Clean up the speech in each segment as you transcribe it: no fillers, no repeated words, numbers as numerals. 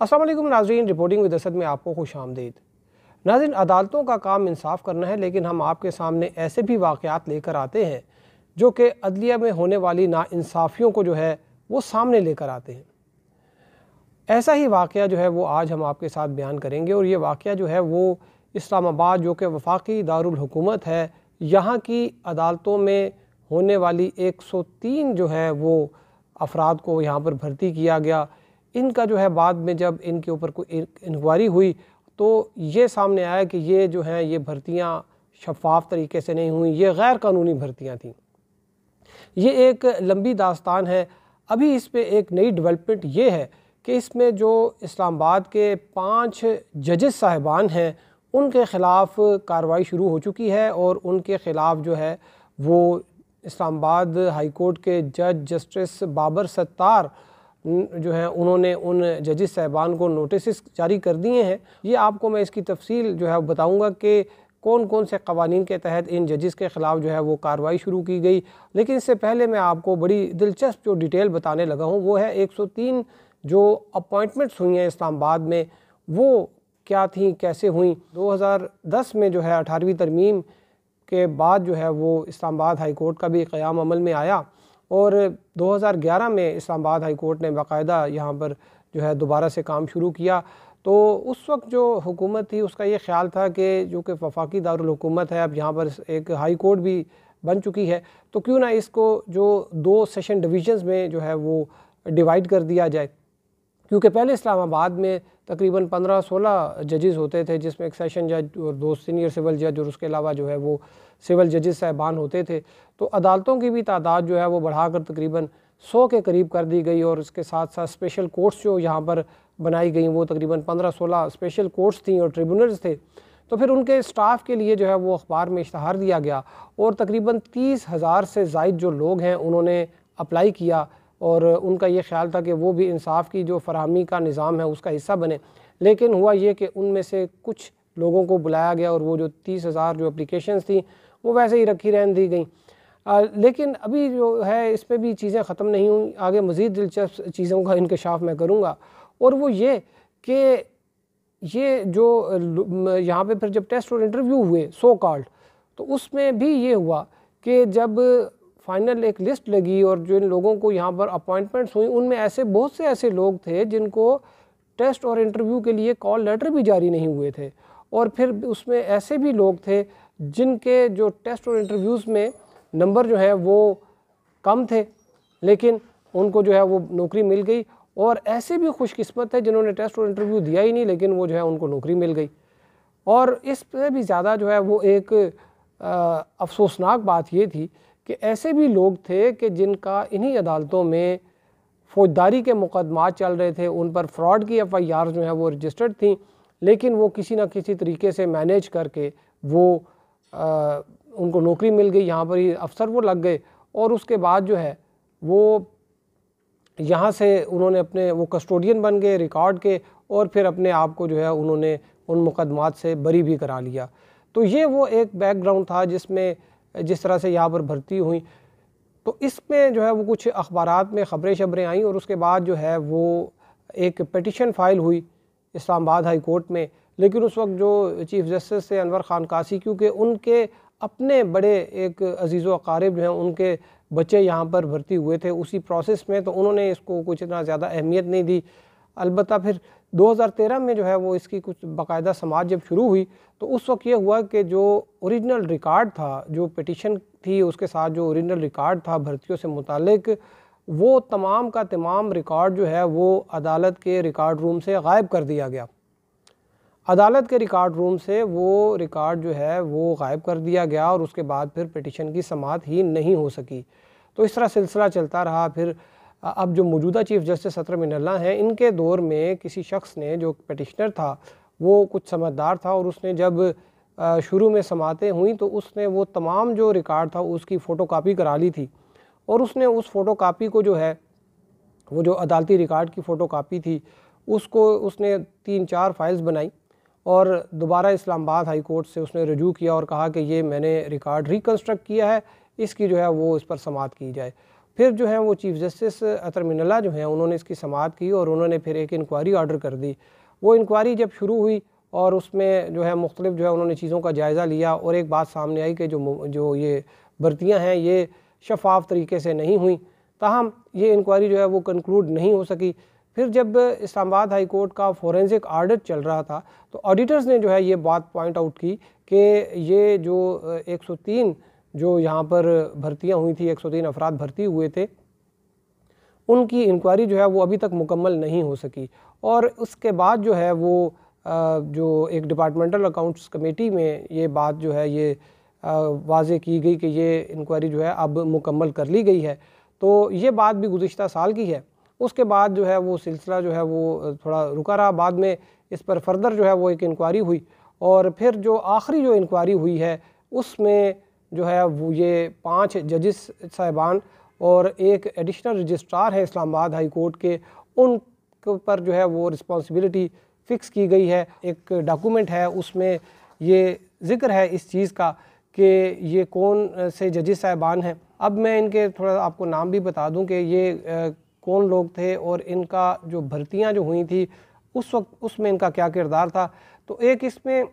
अस्सलाम वालेकुम नाज़रीन, रिपोर्टिंग विद असद में आपको खुश आमदीद। नाज़रीन, अदालतों का काम इंसाफ करना है, लेकिन हम आपके सामने ऐसे भी वाक़यात लेकर आते हैं जो कि अदलिया में होने वाली नाइंसाफ़ियों को जो है वो सामने लेकर आते हैं। ऐसा ही वाक़या जो है वो आज हम आपके साथ बयान करेंगे, और ये वाक़या जो है वो इस्लामाबाद जो कि वफाकी दारुल हुकूमत है, यहाँ की अदालतों में होने वाली 103 जो है वो अफराद को यहाँ पर भर्ती किया गया। इनका जो है बाद में जब इनके ऊपर कोई इंक्वायरी हुई तो ये सामने आया कि ये जो हैं ये भर्तियाँ शफाफ तरीके से नहीं हुई, ये गैर कानूनी भर्तियाँ थीं। ये एक लंबी दास्तान है। अभी इस पे एक नई डेवलपमेंट ये है कि इसमें जो इस्लामाबाद के 5 जजेस साहिबान हैं उनके ख़िलाफ़ कार्रवाई शुरू हो चुकी है, और उनके ख़िलाफ़ जो है वो इस्लामाबाद हाई कोर्ट के जज जस्टिस बाबर सत्तार जो है उन्होंने उन जजेस साहिबान को नोटिस जारी कर दिए हैं। ये आपको मैं इसकी तफसील जो है बताऊँगा कि कौन कौन से कवानीन के तहत इन जजेस के ख़िलाफ़ जो है वो कार्रवाई शुरू की गई। लेकिन इससे पहले मैं आपको बड़ी दिलचस्प जो डिटेल बताने लगा हूँ वो है 103 जो अपॉइंटमेंट्स हुई हैं इस्लामाबाद में, वो क्या थी, कैसे हुई। 2010 में जो है 18वीं तरमीम के बाद जो है वो इस्लामाबाद हाई कोर्ट का भी क़याम अमल में आया, और 2011 में इस्लामाबाद हाई कोर्ट ने बाकायदा यहाँ पर जो है दोबारा से काम शुरू किया। तो उस वक्त जो हुकूमत थी उसका ये ख्याल था कि जो कि वफाकी दारुल हुकूमत है, अब यहाँ पर एक हाई कोर्ट भी बन चुकी है, तो क्यों ना इसको जो 2 सेशन डिवीज़न्स में जो है वो डिवाइड कर दिया जाए। क्योंकि पहले इस्लामाबाद में तकरीबन 15-16 जजेस होते थे, जिसमें एक सेशन जज और 2 सीनियर सिविल जज और उसके अलावा जो है वो सिविल जजेस साहिबान होते थे। तो अदालतों की भी तादाद जो है वो बढ़ाकर तकरीबन 100 के करीब कर दी गई, और इसके साथ साथ स्पेशल कोर्ट्स जो यहाँ पर बनाई गई वो तकरीबन 15-16 स्पेशल कोर्ट्स थी और ट्रिब्यूनल्स थे। तो फिर उनके स्टाफ के लिए जो है वो अखबार में इश्तहार दिया गया, और तकरीबन 30,000 से ज़ायद जो लोग हैं उन्होंने अप्लाई किया, और उनका ये ख्याल था कि वो भी इंसाफ की जो फराहमी का निज़ाम है उसका हिस्सा बने। लेकिन हुआ ये कि उनमें से कुछ लोगों को बुलाया गया, और वो जो 30,000 जो एप्लीकेशंस थी वो वैसे ही रखी रहने दी गई। लेकिन अभी जो है इस पर भी चीज़ें ख़त्म नहीं हुई, आगे मज़ीद दिलचस्प चीज़ों का इंकशाफ मैं करूँगा। और वो ये कि ये जो यहाँ पे फिर जब टेस्ट और इंटरव्यू हुए सो कॉल्ड, तो उसमें भी ये हुआ कि जब फाइनल एक लिस्ट लगी और जिन लोगों को यहाँ पर अपॉइंटमेंट्स हुई उनमें ऐसे बहुत से ऐसे लोग थे जिनको टेस्ट और इंटरव्यू के लिए कॉल लेटर भी जारी नहीं हुए थे, और फिर उसमें ऐसे भी लोग थे जिनके जो टेस्ट और इंटरव्यूज़ में नंबर जो है वो कम थे, लेकिन उनको जो है वो नौकरी मिल गई। और ऐसे भी खुशकिस्मत है जिन्होंने टेस्ट और इंटरव्यू दिया ही नहीं, लेकिन वो जो है उनको नौकरी मिल गई। और इस पर भी ज़्यादा जो है वो एक अफसोसनाक बात ये थी कि ऐसे भी लोग थे कि जिनका इन्हीं अदालतों में फौजदारी के मुकदमात चल रहे थे, उन पर फ्रॉड की FIR जो है वो रजिस्टर्ड थी, लेकिन वो किसी न किसी तरीके से मैनेज करके वो उनको नौकरी मिल गई, यहाँ पर ही अफसर वो लग गए, और उसके बाद जो है वो यहाँ से उन्होंने अपने वो कस्टोडियन बन गए रिकॉर्ड के, और फिर अपने आप को जो है उन्होंने उन मुकदमात से बरी भी करा लिया। तो ये वो एक बैकग्राउंड था जिसमें जिस तरह से यहाँ पर भर्ती हुई। तो इसमें जो है वो कुछ अखबारात में ख़बरें आईं, और उसके बाद जो है वो एक पिटिशन फ़ाइल हुई इस्लामाबाद हाई कोर्ट में। लेकिन उस वक्त जो चीफ़ जस्टिस थे अनवर ख़ान कासी, क्योंकि उनके अपने बड़े एक अजीज़ व अक़ारिब जो हैं उनके बच्चे यहाँ पर भर्ती हुए थे उसी प्रोसेस में, तो उन्होंने इसको कुछ इतना ज़्यादा अहमियत नहीं दी। अलबत्ता फिर 2013 में जो है वो इसकी कुछ बाकायदा समाअत जब शुरू हुई, तो उस वक्त ये हुआ कि जो ओरिजिनल रिकॉर्ड था, जो पिटिशन थी उसके साथ जो ओरिजिनल रिकॉर्ड था भर्तियों से मुतालिक, वो तमाम का तमाम रिकॉर्ड जो है वो अदालत के रिकॉर्ड रूम से गायब कर दिया गया। अदालत के रिकॉर्ड रूम से वो रिकॉर्ड जो है वो गायब कर दिया गया, और उसके बाद फिर पिटिशन की समाअत ही नहीं हो सकी। तो इस तरह सिलसिला चलता रहा। फिर अब जो मौजूदा चीफ़ जस्टिस सत्र मिनल्ला हैं, इनके दौर में किसी शख्स ने, जो पिटिशनर था वो कुछ समझदार था, और उसने जब शुरू में समाअतें हुई तो उसने वो तमाम जो रिकॉर्ड था उसकी फ़ोटोकॉपी करा ली थी, और उसने उस फ़ोटोकॉपी को जो है वो जो अदालती रिकॉर्ड की फ़ोटोकॉपी थी उसको उसने 3-4 फाइल्स बनाई, और दोबारा इस्लामाबाद हाई कोर्ट से उसने रजू किया और कहा कि ये मैंने रिकॉर्ड रिकन्स्ट्रक्ट किया है, इसकी जो है वो इस पर समाअत की जाए। फिर जो है वो चीफ़ जस्टिस अतर मिनल्ला जो हैं उन्होंने इसकी समाअत की और उन्होंने फिर एक इंक्वायरी ऑर्डर कर दी। वो इंक्वायरी जब शुरू हुई और उसमें जो है मुख्तलिफ जो है उन्होंने चीज़ों का जायज़ा लिया और एक बात सामने आई कि जो ये भर्तियाँ हैं ये शफाफ तरीके से नहीं हुई, ताहम ये इंक्वायरी जो है वो कंक्लूड नहीं हो सकी। फिर जब इस्लामाबाद हाई कोर्ट का फोरेंसिक ऑडिट चल रहा था तो ऑडिटर्स ने जो है ये बात पॉइंट आउट की कि ये जो 103 जो यहाँ पर भर्तियाँ हुई थी, 103 अफराद भर्ती हुए थे, उनकी इंक्वायरी जो है वो अभी तक मुकम्मल नहीं हो सकी। और उसके बाद जो है वो जो एक डिपार्टमेंटल अकाउंट्स कमेटी में ये बात जो है ये वाज़े की गई कि ये इंक्वायरी जो है अब मुकम्मल कर ली गई है। तो ये बात भी गुज़िश्ता साल की है। उसके बाद जो है वो सिलसिला जो है वो थोड़ा रुका रहा। बाद में इस पर फर्दर जो है वो एक इंक्वायरी हुई और फिर जो आखिरी जो इंक्वायरी हुई है उसमें जो है वो ये 5 जजिस साहिबान और एक एडिशनल रजिस्ट्रार है इस्लामाबाद हाई कोर्ट के, उन पर जो है वो रिस्पॉन्सिबिलिटी फ़िक्स की गई है। एक डॉक्यूमेंट है उसमें ये ज़िक्र है इस चीज़ का कि ये कौन से जजिस साहिबान हैं। अब मैं इनके थोड़ा आपको नाम भी बता दूं कि ये कौन लोग थे और इनका जो भर्तियां जो हुई थी उस वक्त उसमें इनका क्या किरदार था। तो एक इसमें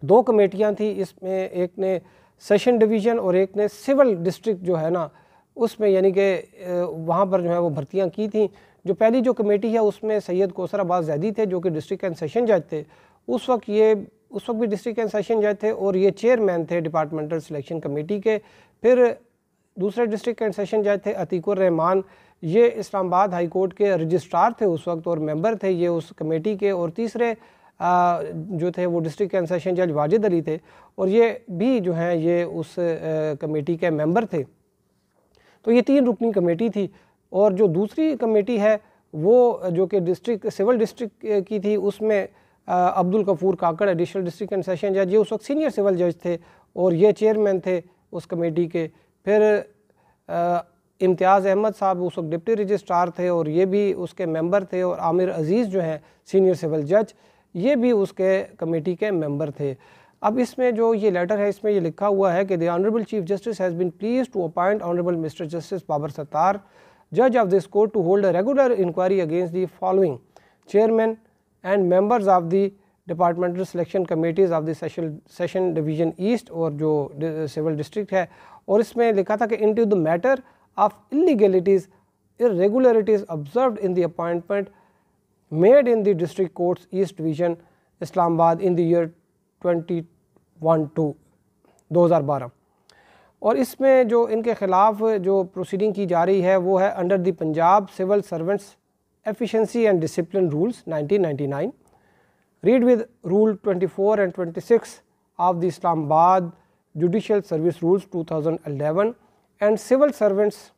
2 कमेटियां थी, इसमें एक ने सेशन डिवीज़न और एक ने सिविल डिस्ट्रिक्ट जो है ना उसमें, यानी कि वहाँ पर जो है वो भर्तियाँ की थी। जो पहली जो कमेटी है उसमें सैयद कौसर अब्बास ज़ैदी थे जो कि डिस्ट्रिक्ट एंड सेशन जज थे। उस वक्त भी डिस्ट्रिक्ट एंड सेशन जज थे और ये चेयरमैन थे डिपार्टमेंटल सिलेक्शन कमेटी के। फिर दूसरे डिस्ट्रिक्ट एंड सेशन जज थे अतीकुर रहमान, ये इस्लामाबाद हाई कोर्ट के रजिस्ट्रार थे उस वक्त और मेंबर थे ये उस कमेटी के। और तीसरे जो थे वो डिस्ट्रिक्ट एंड सेशन जज वाजिद अली थे और ये भी जो हैं ये उस कमेटी के मेंबर थे। तो ये 3 रुकनी कमेटी थी। और जो दूसरी कमेटी है वो जो कि सिविल डिस्ट्रिक्ट की थी उसमें अब्दुल गफूर काकड़ एडिशनल डिस्ट्रिक्ट एंड सेशन जज, ये उस वक्त सीनियर सिविल जज थे और ये चेयरमैन थे उस कमेटी के। फिर इम्तियाज़ अहमद साहब उस वक्त डिप्टी रजिस्ट्रार थे और ये भी उसके मेंबर थे। और आमिर अज़ीज़ जो हैं सीनियर सिविल जज, ये भी उसके कमेटी के मेंबर थे। अब इसमें जो ये लेटर है इसमें ये लिखा हुआ है कि the honourable chief justice has been please to appoint honourable mister justice Babar Sattar जज of this court to hold a regular inquiry against the following chairman and members of the departmental selection committees of the session division east और जो civil district है। और इसमें लिखा था कि into the matter of illegalities, irregularities observed in the appointment made in the district courts East Division Islamabad in the year 2012। और इसमें जो इनके ख़िलाफ़ जो प्रोसीडिंग की जा रही है वो है under the Punjab civil servants efficiency and discipline rules 1999, read with rule 24 and 26 of the Islamabad judicial service rules 2011 and civil servants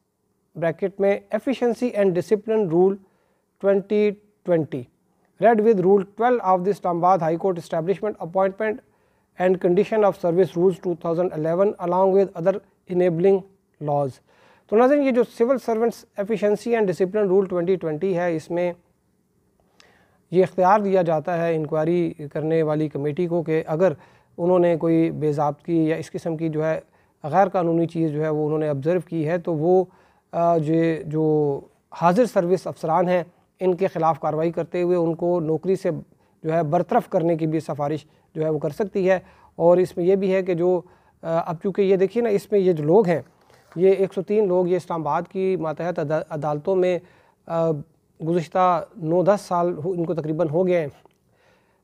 bracket में efficiency and discipline rule 2020, read with rule 12 of the Islamabad high court establishment appointment and condition of service rules 2011 along with other enabling laws. तो नाज़रीन ये जो civil servants efficiency and discipline rule 2020 है इसमें ये इख्तियार दिया जाता है इंक्वायरी करने वाली कमेटी को कि अगर उन्होंने कोई बेज़ाब्तगी या इस किस्म की जो है गैर कानूनी चीज़ जो है वो उन्होंने ऑब्ज़र्व की है तो वो जो हाजिर सर्विस अफसरान हैं इनके ख़िलाफ़ कार्रवाई करते हुए उनको नौकरी से जो है बरतरफ़ करने की भी सिफारिश जो है वो कर सकती है। और इसमें यह भी है कि जो अब चूँकि ये देखिए ना इसमें ये जो लोग हैं ये 103 लोग ये इस्लामाबाद की मातहत अदालतों में गुज़िश्ता 9-10 साल इनको तकरीबन हो गए हैं।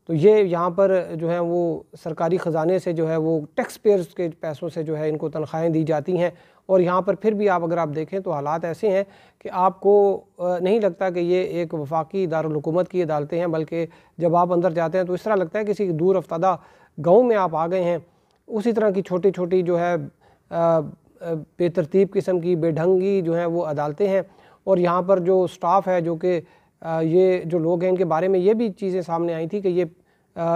तो ये यहाँ पर जो है वो सरकारी ख़जाने से जो है वो टैक्स पेयर्स के पैसों से जो है इनको तनख्वाहें दी जाती हैं। और यहाँ पर फिर भी आप अगर आप देखें तो हालात ऐसे हैं कि आपको नहीं लगता कि ये एक वफाकी दारुल हुकूमत की अदालतें हैं, बल्कि जब आप अंदर जाते हैं तो इस तरह लगता है किसी दूर अफ्तादा गाँव में आप आ गए हैं। उसी तरह की छोटी छोटी जो है बेतरतीब किस्म की बेढंगी जो है वो अदालतें हैं। और यहाँ पर जो स्टाफ है जो कि ये जो लोग हैं इनके बारे में ये भी चीज़ें सामने आई थी कि ये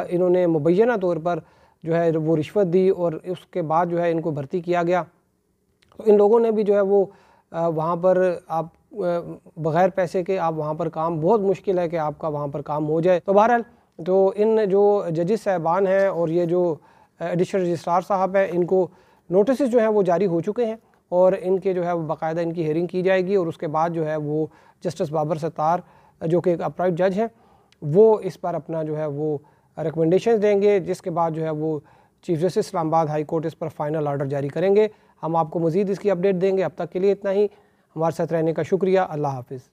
इन्होंने मुबैना तौर पर जो है वो रिश्वत दी और उसके बाद जो है इनको भर्ती किया गया। तो इन लोगों ने भी जो है वो वहाँ पर आप बग़ैर पैसे के आप वहाँ पर काम बहुत मुश्किल है कि आपका वहाँ पर काम हो जाए। तो बहरहाल तो इन जो जजिस साहबान हैं और ये जो एडिशनल रजिस्ट्रार साहब हैं इनको नोटिस जो हैं वो जारी हो चुके हैं और इनके जो है वो बाकायदा इनकी हेयरिंग की जाएगी और उसके बाद जो है वो जस्टिस बाबर सत्तार जो कि एक अपराइट जज हैं वो इस पर अपना जो है वो रिकमेंडेशन देंगे, जिसके बाद जो है वो chief justice Islamabad high court इस पर फाइनल ऑर्डर जारी करेंगे। हम आपको मज़ीद इसकी अपडेट देंगे। अब तक के लिए इतना ही। हमारे साथ रहने का शुक्रिया। अल्लाह हाफ़िज़।